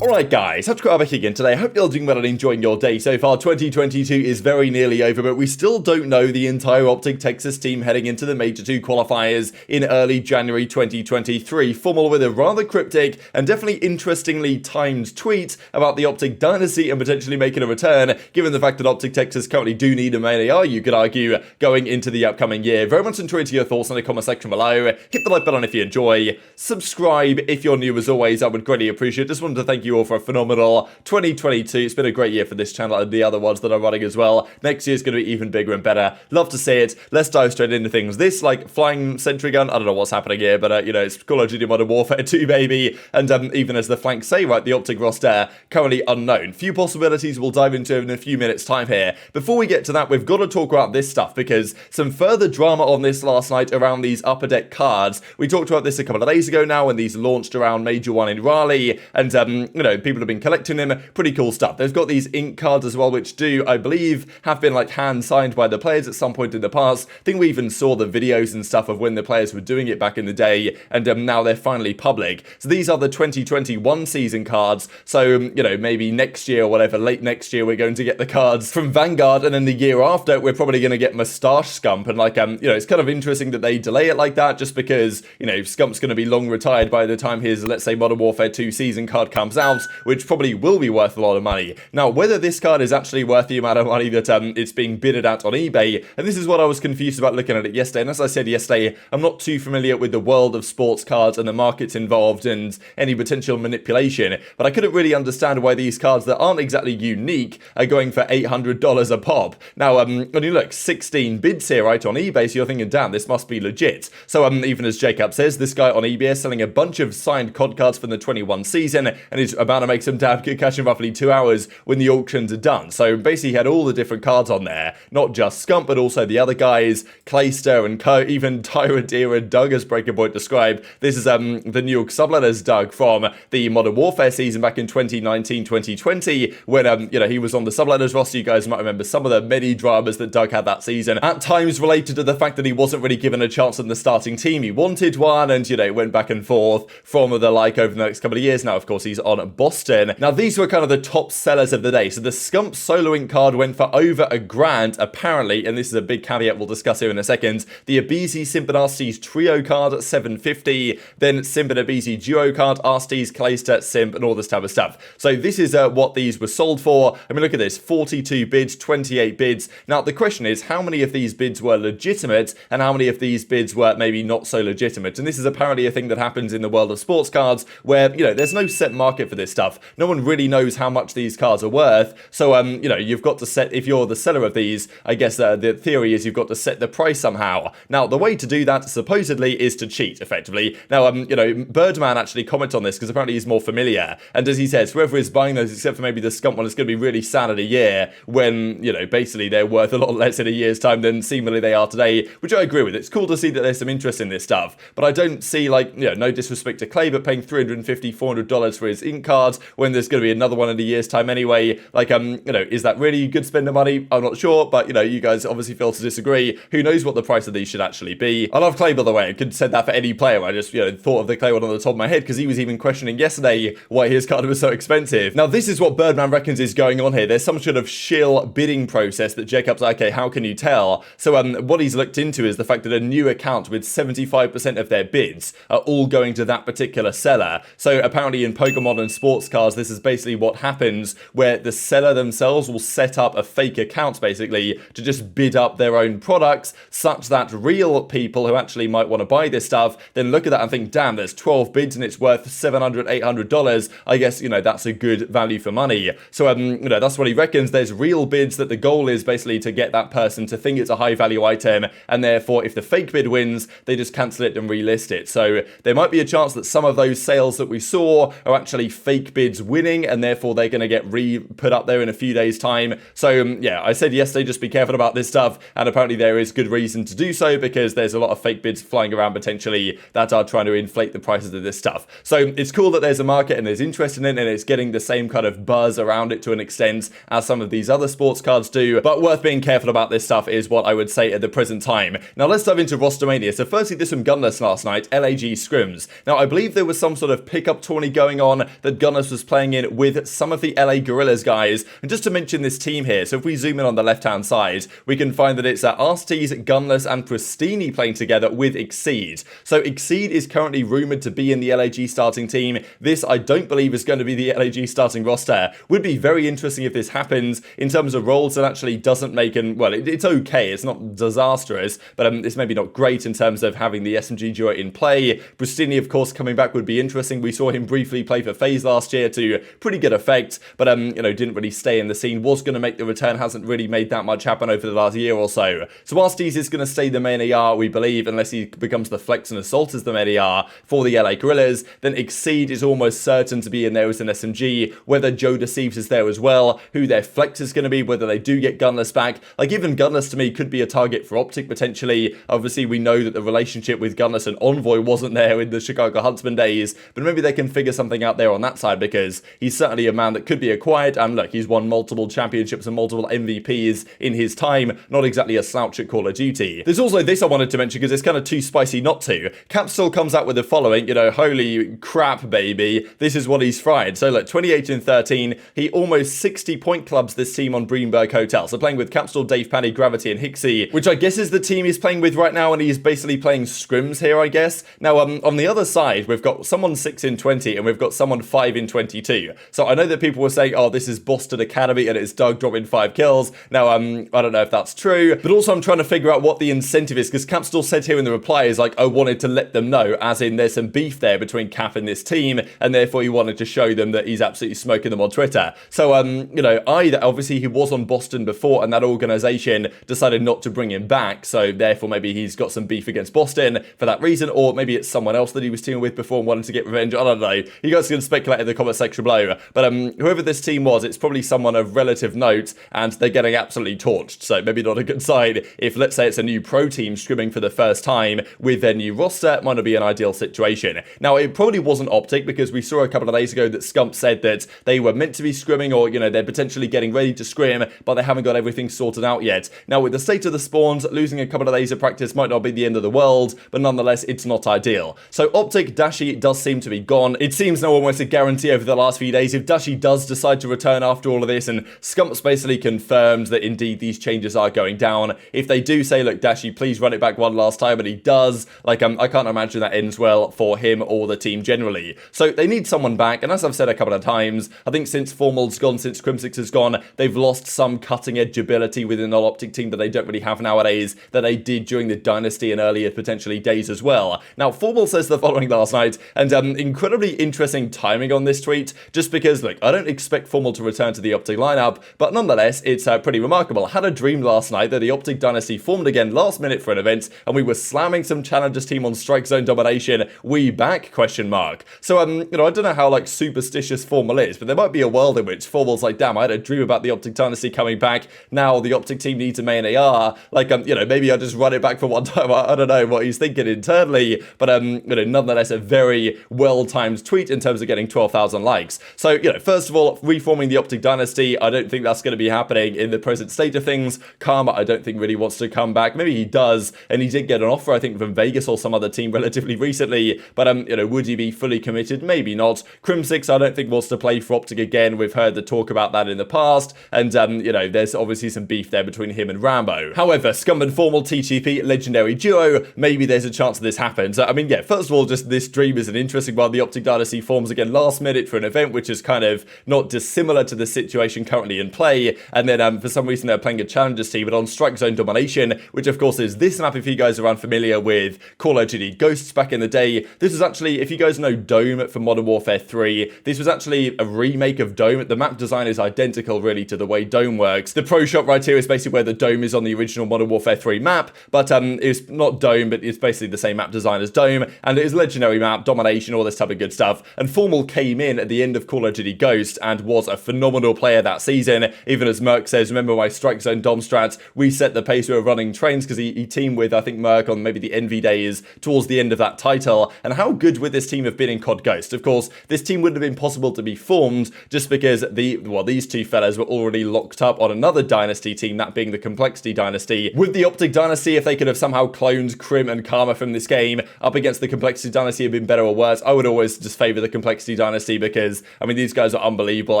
Alright guys, TacticalRab again today. I hope you're all doing well and enjoying your day so far. 2022 is very nearly over, but we still don't know the entire OpTic Texas team heading into the Major 2 qualifiers in early January 2023. FormaL with a rather cryptic and definitely interestingly timed tweet about the OpTic dynasty and potentially making a return, given the fact that OpTic Texas currently do need a main AR, you could argue, going into the upcoming year. Very much enjoyed your thoughts in the comment section below. Hit the like button if you enjoy. Subscribe if you're new as always, I would greatly appreciate it. Just wanted to thank you all for a phenomenal 2022. It's been a great year for this channel and the other ones that I'm running as well. Next year's going to be even bigger and better. Love to see it. Let's dive straight into things. This, like, flying sentry gun, I don't know what's happening here, but, you know, it's Call of Duty Modern Warfare 2, baby. And even as the flanks say, right, the OpTic roster, currently unknown. Few possibilities we'll dive into in a few minutes' time here. Before we get to that, we've got to talk about this stuff, because some further drama on this last night around these upper deck cards. We talked about this a couple of days ago now, when these launched around Major 1 in Raleigh, and, you know, people have been collecting them. Pretty cool stuff. They've got these ink cards as well, which do, I believe, have been like hand signed by the players at some point in the past. I think we even saw the videos and stuff of when the players were doing it back in the day, and now they're finally public. So these are the 2021 season cards. So, you know, maybe next year or whatever, late next year, we're going to get the cards from Vanguard, and then the year after, we're probably going to get Moustache Scump. And like, you know, it's kind of interesting that they delay it like that, just because, you know, Scump's going to be long retired by the time his, let's say, Modern Warfare 2 season card comes out, which probably will be worth a lot of money. Now, whether this card is actually worth the amount of money that it's being bidded at on eBay, and this is what I was confused about looking at it yesterday, and as I said yesterday, I'm not too familiar with the world of sports cards and the markets involved and any potential manipulation, but I couldn't really understand why these cards that aren't exactly unique are going for $800 a pop. Now, when you look, 16 bids here, right, on eBay, so you're thinking, damn, this must be legit. So, even as Jacob says, this guy on eBay is selling a bunch of signed COD cards from the 21 season, and he's about to make some damn good cash in roughly 2 hours when the auctions are done. So basically he had all the different cards on there, not just Scump, but also the other guys, Clayster and co, even Tyrantira and Doug, as Breaker Point described. This is the New York subletters Doug from the Modern Warfare season back in 2019-2020, when you know, he was on the subletters roster. You guys might remember some of the many dramas that Doug had that season, at times related to the fact that he wasn't really given a chance in the starting team. He wanted one, and you know, it went back and forth from the like over the next couple of years. Now, of course, he's on Boston. Now, these were kind of the top sellers of the day. So the Scump solo ink card went for over $1,000 apparently, and this is a big caveat we'll discuss here in a second. The aBeZy, Simp and Arcitys trio card at $750, then Simp and aBeZy duo card, Arcitys, Clayster, Simp, and all this type of stuff. So this is what these were sold for. I mean, look at this, 42 bids, 28 bids. Now, the question is, how many of these bids were legitimate, and how many of these bids were maybe not so legitimate? And this is apparently a thing that happens in the world of sports cards, where, you know, there's no set market for this stuff. No one really knows how much these cards are worth. So, you know, you've got to set, if you're the seller of these, I guess the theory is you've got to set the price somehow. Now, the way to do that, supposedly, is to cheat, effectively. Now, you know, Birdman actually commented on this, because apparently he's more familiar. And as he says, whoever is buying those, except for maybe the Scump one, is going to be really sad in a year when, you know, basically they're worth a lot less in a year's time than seemingly they are today, which I agree with. It's cool to see that there's some interest in this stuff, but I don't see, like, you know, no disrespect to Clay, but paying $350, $400 for his ink cards when there's going to be another one in a year's time anyway. Like, you know, is that really good spend of money? I'm not sure, but, you know, you guys obviously feel to disagree. Who knows what the price of these should actually be? I love Clay, by the way. I could say that for any player. I just, you know, thought of the Clay one on the top of my head, because he was even questioning yesterday why his card was so expensive. Now, this is what Birdman reckons is going on here. There's some sort of shill bidding process that Jacob's like, okay, how can you tell? So, what he's looked into is the fact that a new account with 75% of their bids are all going to that particular seller. So apparently in Pokemon and sports cards, this is basically what happens, where the seller themselves will set up a fake account basically to just bid up their own products, such that real people who actually might want to buy this stuff then look at that and think, damn, there's 12 bids and it's worth $700, $800. I guess, you know, that's a good value for money. So, you know, that's what he reckons. There's real bids that the goal is basically to get that person to think it's a high value item, and therefore if the fake bid wins, they just cancel it and relist it. So there might be a chance that some of those sales that we saw are actually fake bids winning, and therefore they're going to get put up there in a few days time. So yeah, I said yesterday, just be careful about this stuff, and apparently there is good reason to do so, because there's a lot of fake bids flying around potentially that are trying to inflate the prices of this stuff. So it's cool that there's a market and there's interest in it, and it's getting the same kind of buzz around it to an extent as some of these other sports cards do, but worth being careful about this stuff is what I would say at the present time. Now let's dive into Rostermania. So firstly, there's some gunless last night, LAG scrims. Now I believe there was some sort of pickup tourney going on. that Gunless was playing in with some of the LA Guerrillas guys. And just to mention this team here, so if we zoom in on the left-hand side, we can find that it's Arcitys, Gunless, and Pristini playing together with Exceed. So Exceed is currently rumoured to be in the LAG starting team. This, I don't believe, is going to be the LAG starting roster. Would be very interesting if this happens. In terms of roles, it actually doesn't make well, it's okay. It's not disastrous, but it's maybe not great in terms of having the SMG duo in play. Pristini, of course, coming back would be interesting. We saw him briefly play for FaZe last year to pretty good effect, but didn't really stay in the scene. Was going to make the return, hasn't really made that much happen over the last year or so. So Arcitys is going to stay the main AR, we believe, unless he becomes the flex and assault as the main AR for the LA Guerrillas. Then Exceed is almost certain to be in there as an SMG. Whether Joe Deceives is there as well, who their flex is going to be, whether they do get Gunless back. Like, even Gunless to me could be a target for OpTic potentially. Obviously, we know that the relationship with Gunless and Envoy wasn't there in the Chicago Huntsman days, but maybe they can figure something out there on that side, because he's certainly a man that could be acquired. And look, he's won multiple championships and multiple MVPs in his time. Not exactly a slouch at Call of Duty. There's also this I wanted to mention because it's kind of too spicy not to. Cap still comes out with the following, holy crap, baby. This is what he's fried. So look, 28 and 13. He almost 60 point clubs this team on Greenberg Hotel. So playing with Capstone, Dave Paddy, Gravity, and Hicksy, which I guess is the team he's playing with right now, and he's basically playing scrims here, I guess. Now, on the other side, we've got someone 6 in 20, and we've got someone 5 in 22. So I know that people were saying, oh, this is Boston Academy, and it's Doug dropping 5 kills. Now, I don't know if that's true, but also I'm trying to figure out what the incentive is, because Cap still said here in the reply is like, I wanted to let them know, as in there's some beef there between Cap and this team, and therefore he wanted to show them that he's absolutely smoking them on Twitter. So, obviously he was on Boston before, and that organization decided not to bring him back, so therefore maybe he's got some beef against Boston for that reason, or maybe it's someone else that he was teaming with before and wanted to get revenge. I don't know. You guys can speculate in the comment section below, but whoever this team was, it's probably someone of relative note, and they're getting absolutely torched, so maybe not a good sign. If, let's say, it's a new pro team scrimming for the first time with their new roster, it might not be an ideal situation. Now, it probably wasn't OpTic, because we saw a couple of days ago that Scump said that they were meant to be scrimming, or, they're potentially getting ready to scrim, but they haven't got everything sorted out yet. Now, with the state of the spawns, losing a couple of days of practice might not be the end of the world, but nonetheless, it's not ideal. So OpTic, Dashy does seem to be gone. It seems now almost a guarantee over the last few days if Dashy does decide to return after all of this, and Scump's basically confirmed that indeed these changes are going down. If they do say, look, Dashy, please run it back one last time, and he does, I can't imagine that ends well for him or the team generally. So they need someone back, and as I've said a couple of times, I think since FormaL's gone, since Crimsix has gone, they've lost some cutting-edge ability within the OpTic team that they don't really have nowadays, that they did during the Dynasty and earlier potentially days as well. Now, FormaL says the following last night, and incredibly interesting timing on this tweet, just because, look, I don't expect FormaL to return to the OpTic lineup, but nonetheless, it's pretty remarkable. I had a dream last night that the OpTic Dynasty formed again last minute for an event, and we were slamming some Challengers team on Strike Zone domination. We back? Question mark. So, I don't know how, superstitious FormaL is, but there might be a world in which FormaL's like, damn, I had a dream about the OpTic Dynasty coming back. Now the OpTic team needs a main AR. Maybe I just run it back for one time. I don't know what he's thinking internally, but, nonetheless, a very well-timed tweet in terms of getting 12,000 likes. So, first of all, reforming the OpTic Dynasty, I don't think that's going to be happening in the present state of things. Karma, I don't think really wants to come back. Maybe he does, and he did get an offer, I think, from Vegas or some other team relatively recently, but, would he be fully committed? Maybe not. Crimsix, I don't think wants to play for OpTic again. We've heard the talk about that in the past, and, there's obviously some beef there between him and Rambo. However, Scum and FormaL TTP, legendary duo, maybe there's a chance that this happens. First of all, just this dream is an interesting one. The OpTic Dynasty forms again last minute for an event, which is kind of not dissimilar to the situation currently in play, and then for some reason they're playing a Challengers team, but on Strike Zone domination, which of course is this map if you guys are unfamiliar with Call of Duty Ghosts back in the day. This was actually, if you guys know Dome from Modern Warfare 3, this was actually a remake of Dome. The map design is identical really to the way Dome works. The pro shot right here is basically where the Dome is on the original Modern Warfare 3 map, but it's not Dome, but it's basically the same map design as Dome, and it is legendary map, domination, all this type of good stuff. And FormaL came in at the end of Call of Duty Ghost and was a phenomenal player that season. Even as Merc says, remember my Strike Zone Dom strats, we set the pace, we were running trains, because he teamed with, I think, Merc on maybe the Envy days towards the end of that title. And how good would this team have been in COD Ghost? Of course, this team wouldn't have been possible to be formed just because these two fellas were already locked up on another Dynasty team, that being the Complexity Dynasty. With the OpTic Dynasty, if they could have somehow cloned Crim and Karma from this game up against the Complexity Dynasty, have been better or worse, I would always just favour the Complexity Hicksy dynasty because, I mean, these guys are unbelievable.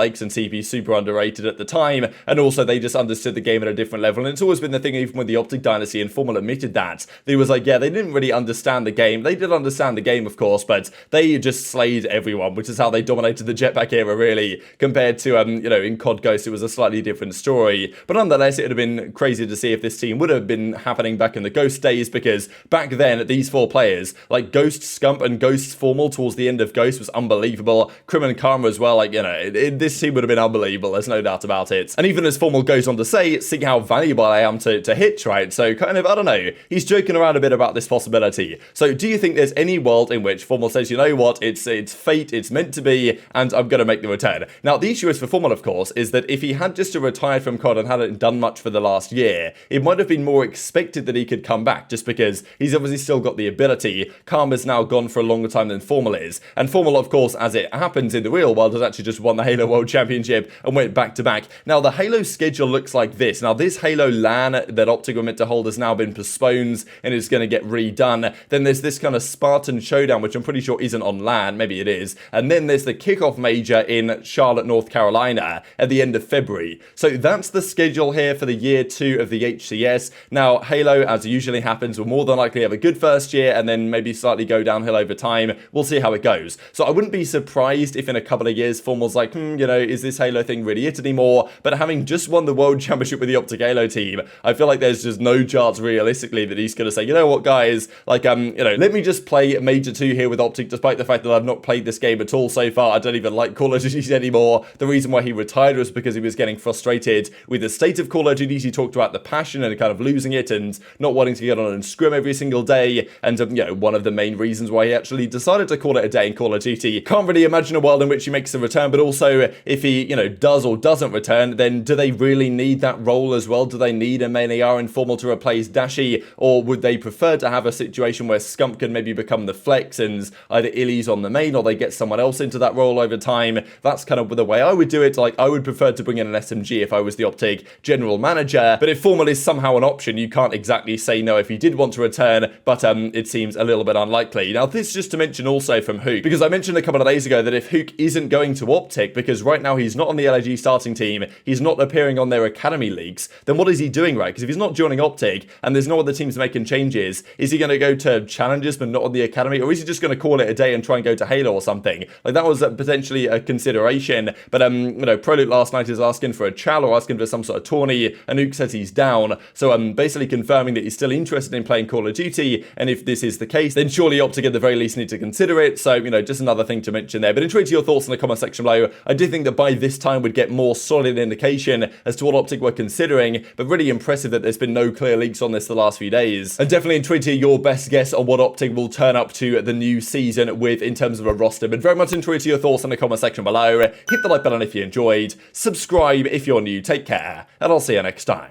X and TP super underrated at the time, and also they just understood the game at a different level. And it's always been the thing, even with the OpTic dynasty, and FormaL admitted that. They was like, yeah, they didn't really understand the game. They did understand the game, of course, but they just slayed everyone, which is how they dominated the Jetpack era, really, compared to, you know, in COD Ghost, it was a slightly different story. But nonetheless, it would have been crazy to see if this team would have been happening back in the Ghost days, because back then, these 4 players, like Ghost, Scump, and Ghost's FormaL towards the end of Ghost was unbelievable. Crim and Karma as well, like, you know, this team would have been unbelievable, there's no doubt about it. And even as FormaL goes on to say, see how valuable I am to Hitch, right? So kind of, I don't know, he's joking around a bit about this possibility. So do you think there's any world in which FormaL says, you know what, it's fate, it's meant to be, and I'm going to make the return? Now, the issue is for FormaL, of course, is that if he had just retired from COD and hadn't done much for the last year, it might have been more expected that he could come back, just because he's obviously still got the ability. Karma's now gone for a longer time than FormaL is, and FormaL, of course, as it happens in the real world, has actually just won the Halo World Championship and went back to back. Now, the Halo schedule looks like this. Now, this Halo LAN that OpTic were meant to hold has now been postponed and is going to get redone. Then there's this kind of Spartan Showdown, which I'm pretty sure isn't on LAN, maybe it is. And then there's the kickoff major in Charlotte, North Carolina at the end of February. So that's the schedule here for the year 2 of the HCS. Now, Halo, as usually happens, will more than likely have a good first year and then maybe slightly go downhill over time. We'll see how it goes. So I wouldn't be surprised if in a couple of years, FormaL's like, you know, is this Halo thing really it anymore? But having just won the World Championship with the OpTic Halo team, I feel like there's just no chance realistically that he's going to say, you know what, guys, like, you know, let me just play Major 2 here with OpTic, despite the fact that I've not played this game at all so far. I don't even like Call of Duty anymore. The reason why he retired was because he was getting frustrated with the state of Call of Duty. He talked about the passion and kind of losing it and not wanting to get on and scrim every single day. And, you know, one of the main reasons why he actually decided to call it a day in Call of Duty. Can't really imagine a world in which he makes a return, but also if he, you know, does or doesn't return, then do they really need that role as well? Do they need a main AR in FormaL to replace Dashy, or would they prefer to have a situation where Scump can maybe become the flex and either iLLeY's on the main or they get someone else into that role over time? That's kind of the way I would do it. Like, I would prefer to bring in an SMG if I was the OpTic general manager, but if FormaL is somehow an option, you can't exactly say no if he did want to return, but it seems a little bit unlikely. Now, this just to mention also from Huke, because I mentioned a couple of days ago that if Huke isn't going to OpTic, because right now he's not on the LIG starting team, he's not appearing on their academy leagues, then what is he doing, right? Because if he's not joining OpTic and there's no other teams making changes, is he going to go to challenges but not on the academy, or is he just going to call it a day and try and go to Halo or something? Like, that was potentially a consideration, but you know, ProLuke last night is asking for a chal or asking for some sort of tourney, and Huke says he's down, so I'm basically confirming that he's still interested in playing Call of Duty, and if this is the case, then surely OpTic at the very least need to consider it. So, you know, just another thing to mention there. But intrigued to your thoughts in the comment section below. I do think that by this time we'd get more solid indication as to what OpTic were considering, but really impressive that there's been no clear leaks on this the last few days. And definitely intrigued to hear your best guess on what OpTic will turn up to the new season with in terms of a roster. But very much intrigued to your thoughts in the comment section below. Hit the like button if you enjoyed, subscribe if you're new, take care, and I'll see you next time.